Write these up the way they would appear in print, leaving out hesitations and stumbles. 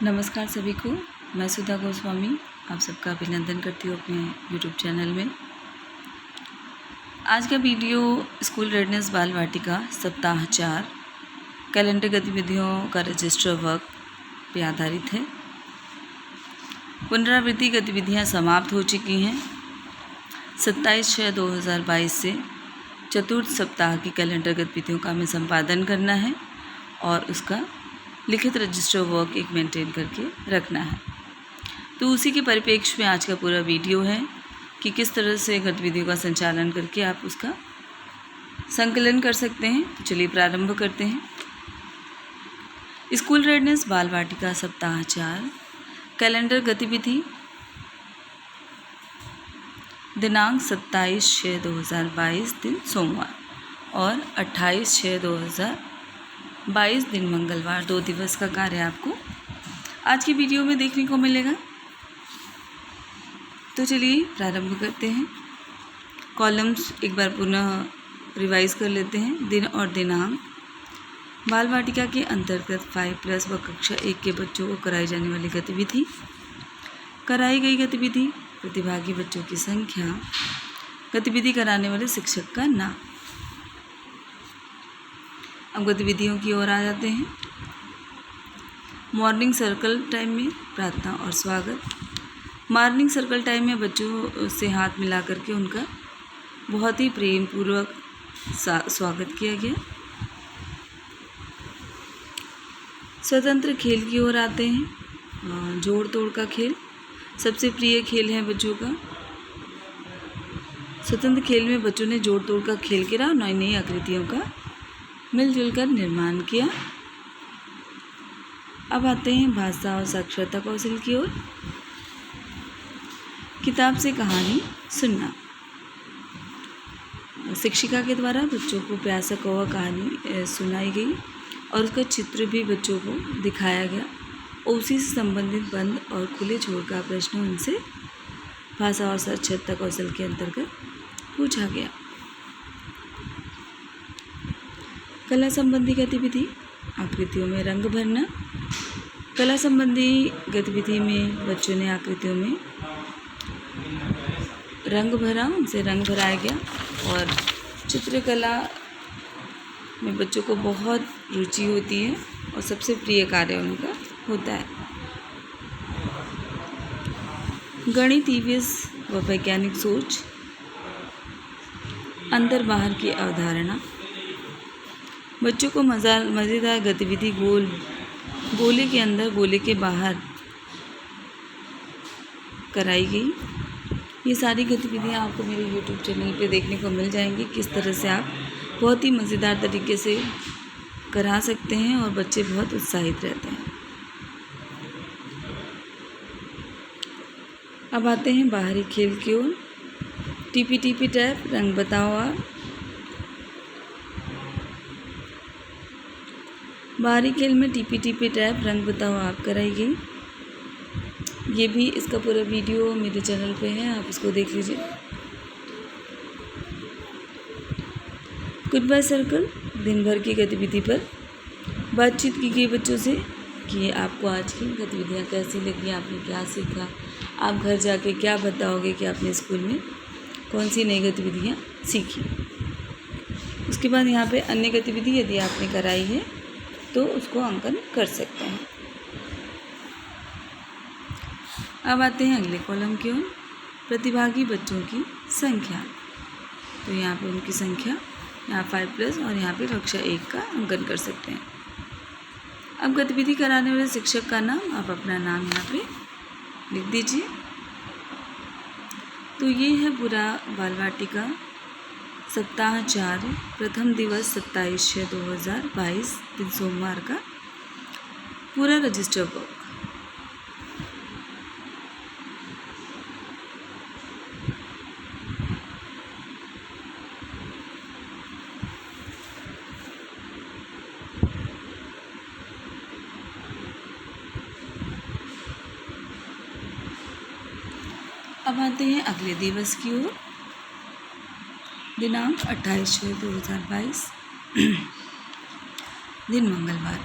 नमस्कार सभी को। मैं सुधा गोस्वामी आप सबका अभिनंदन करती हूँ अपने यूट्यूब चैनल में। आज का वीडियो स्कूल रेडनेस बाल वाटिका सप्ताह 4 कैलेंडर गतिविधियों का रजिस्टर वर्क पे आधारित है। पुनरावृत्ति गतिविधियाँ समाप्त हो चुकी हैं। 27/6/2022 से चतुर्थ सप्ताह की कैलेंडर गतिविधियों का हमें संपादन करना है और उसका लिखित रजिस्टर वर्क एक मेंटेन करके रखना है। तो उसी के परिप्रेक्ष्य में आज का पूरा वीडियो है कि किस तरह से गतिविधियों का संचालन करके आप उसका संकलन कर सकते हैं। तो चलिए प्रारंभ करते हैं। स्कूल रेडनेस बाल वाटिका सप्ताह 4 कैलेंडर गतिविधि दिनांक 27/6/2022 दिन सोमवार और 28/6/2022 दिन मंगलवार 2 दिवस का कार्य आपको आज की वीडियो में देखने को मिलेगा। तो चलिए प्रारंभ करते हैं। कॉलम्स एक बार पुनः रिवाइज कर लेते हैं। दिन और दिनांक बाल वाटिका के अंतर्गत 5+ व कक्षा 1 के बच्चों को कराई जाने वाली गतिविधि, कराई गई गतिविधि, प्रतिभागी बच्चों की संख्या, गतिविधि कराने वाले शिक्षक का नाम। अब गतिविधियों की ओर आ जाते हैं। मॉर्निंग सर्कल टाइम में प्रार्थना और स्वागत। मॉर्निंग सर्कल टाइम में बच्चों से हाथ मिला करके उनका बहुत ही प्रेम पूर्वक स्वागत किया गया। स्वतंत्र खेल की ओर आते हैं। जोड़ तोड़ का खेल सबसे प्रिय खेल है बच्चों का। स्वतंत्र खेल में बच्चों ने जोड़ तोड़ का खेल खेला और नई नई आकृतियों का मिलजुल कर निर्माण किया। अब आते हैं भाषा और साक्षरता कौशल की ओर। किताब से कहानी सुनना। शिक्षिका के द्वारा बच्चों को प्यासा कौवा कहानी सुनाई गई और उसका चित्र भी बच्चों को दिखाया गया और उसी से संबंधित बंद और खुले छोर का प्रश्न उनसे भाषा और साक्षरता कौशल के अंतर्गत पूछा गया। कला संबंधी गतिविधि आकृतियों में रंग भरना। कला संबंधी गतिविधि में बच्चों ने आकृतियों में रंग भरा, उनसे रंग भराया गया और चित्रकला में बच्चों को बहुत रुचि होती है और सबसे प्रिय कार्य उनका होता है। गणित, ईवीएस व वैज्ञानिक सोच, अंदर बाहर की अवधारणा। बच्चों को मज़ेदार गतिविधि गोले के अंदर गोले के बाहर कराई गई। ये सारी गतिविधियाँ आपको मेरे YouTube चैनल पे देखने को मिल जाएंगी। किस तरह से आप बहुत ही मज़ेदार तरीके से करा सकते हैं और बच्चे बहुत उत्साहित रहते हैं। अब आते हैं बाहरी खेल की ओर। टीपी टैप, रंग बताओ आप। बाहरी खेल में टीपी टैप, रंग बताओ आप कराई गई। ये भी इसका पूरा वीडियो मेरे चैनल पे है, आप इसको देख लीजिए। गुड बाय सर्कल दिन भर की गतिविधि पर बातचीत की गई बच्चों से कि आपको आज की गतिविधियाँ कैसी लगी, आपने क्या सीखा, आप घर जाके क्या बताओगे कि आपने स्कूल में कौन सी नई गतिविधियाँ सीखी। उसके बाद यहाँ पे अन्य गतिविधि यदि आपने कराई है तो उसको अंकन कर सकते हैं। अब आते हैं अगले कॉलम की ओर। प्रतिभागी बच्चों की संख्या। तो यहाँ पे उनकी संख्या, यहाँ 5+ और यहाँ पे कक्षा 1 का अंकन कर सकते हैं। अब गतिविधि कराने वाले शिक्षक का नाम, आप अपना नाम यहाँ पे लिख दीजिए। तो ये है पूरा बाल वाटिका सप्ताह 4 प्रथम दिवस 27/6/2022 दिन सोमवार का पूरा रजिस्टर वर्क। अब आते हैं अगले दिवस की ओर। दिनांक 28/6/2022 दिन मंगलवार।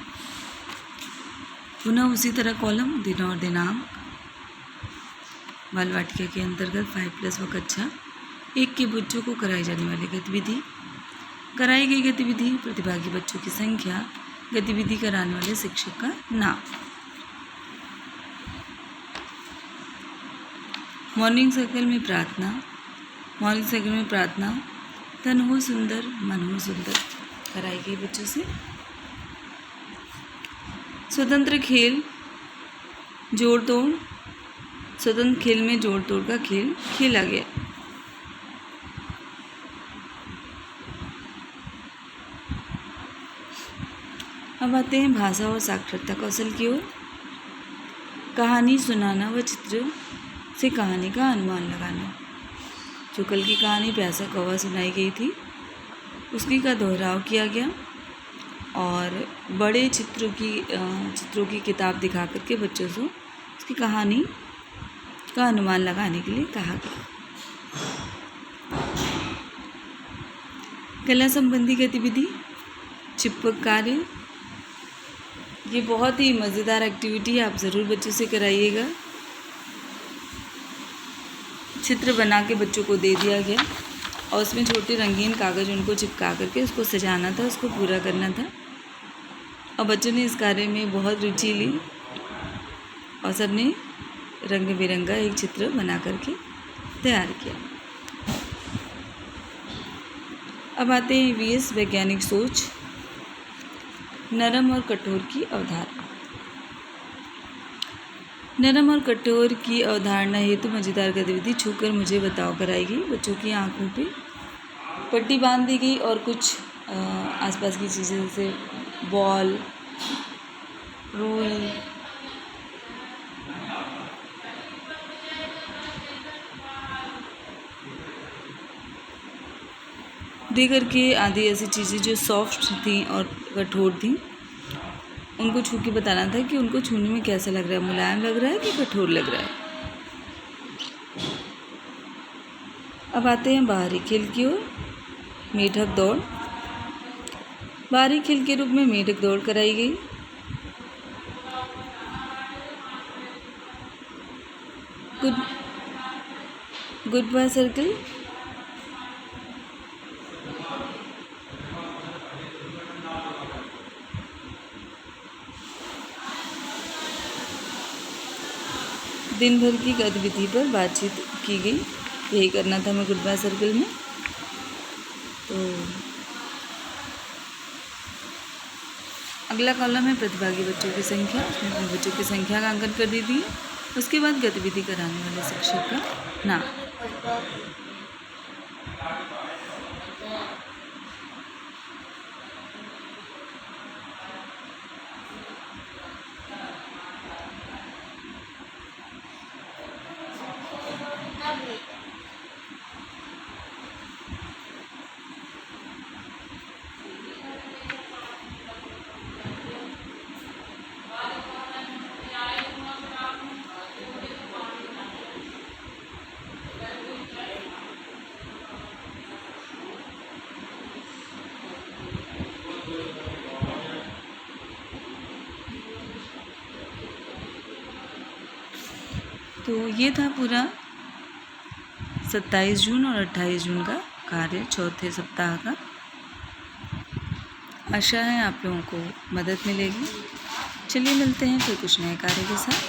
पुनः उसी तरह कॉलम दिन और दिनांक। बाल वाटिका के अंतर्गत 5+ व कक्षा 1 के बच्चों को कराई जाने वाली गतिविधि, कराई गई गतिविधि, प्रतिभागी बच्चों की संख्या, गतिविधि कराने वाले शिक्षक का नाम। मॉर्निंग सर्कल में प्रार्थना। मॉर्निंग सर्कल में प्रार्थना, तन हो सुंदर मन हो सुंदर, कराई गई बच्चों से। स्वतंत्र खेल जोड़ तोड़, स्वतंत्र खेल में जोड़ तोड़ का खेल खेला गया। अब आते हैं भाषा और साक्षरता कौशल की ओर। कहानी सुनाना व चित्र से कहानी का अनुमान लगाना। जो कल की कहानी प्यासा कौवा सुनाई गई थी, उसकी का दोहराव किया गया और बड़े चित्रों की किताब दिखा करके बच्चों से उसकी कहानी का अनुमान लगाने के लिए कहा गया। कला संबंधी गतिविधि, चिपक कार्य। ये बहुत ही मज़ेदार एक्टिविटी है, आप ज़रूर बच्चों से कराइएगा। चित्र बना के बच्चों को दे दिया गया और उसमें छोटे रंगीन कागज़ उनको चिपका करके उसको सजाना था, उसको पूरा करना था। और बच्चों ने इस कार्य में बहुत रुचि ली और सबने रंग बिरंगा एक चित्र बना करके तैयार किया। अब आते हैं वीएस वैज्ञानिक सोच। नरम और कठोर की अवधारणा। नरम और कठोर की अवधारणा हेतु मज़ेदार गतिविधि छूकर मुझे बताओ कराई गई। बच्चों की आंखों पे पट्टी बांध दी गई और कुछ आसपास की चीज़ें जैसे बॉल, रुई, दे करके आदि ऐसी चीज़ें जो सॉफ्ट थी और कठोर थी, उनको छू के बताना था कि उनको छूने में कैसा लग रहा है, मुलायम लग रहा है कि कठोर लग रहा है। अब आते हैं बाहरी खेल की ओर। मेढक दौड़। बाहरी खेल के रूप में मेढक दौड़ कराई गई। Good by circle. दिन भर की गतिविधि पर बातचीत की गई। यही करना था हमें गुड बाय सर्कल में। तो अगला कॉलम है प्रतिभागी बच्चों की संख्या। उसमें अपने बच्चों की संख्या का अंकन कर दी थी। उसके बाद गतिविधि कराने वाले शिक्षक का नाम। तो ये था पूरा 27 जून और 28 जून का कार्य चौथे सप्ताह का। आशा है आप लोगों को मदद मिलेगी। चलिए मिलते हैं फिर कुछ नए कार्य के साथ।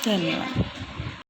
धन्यवाद।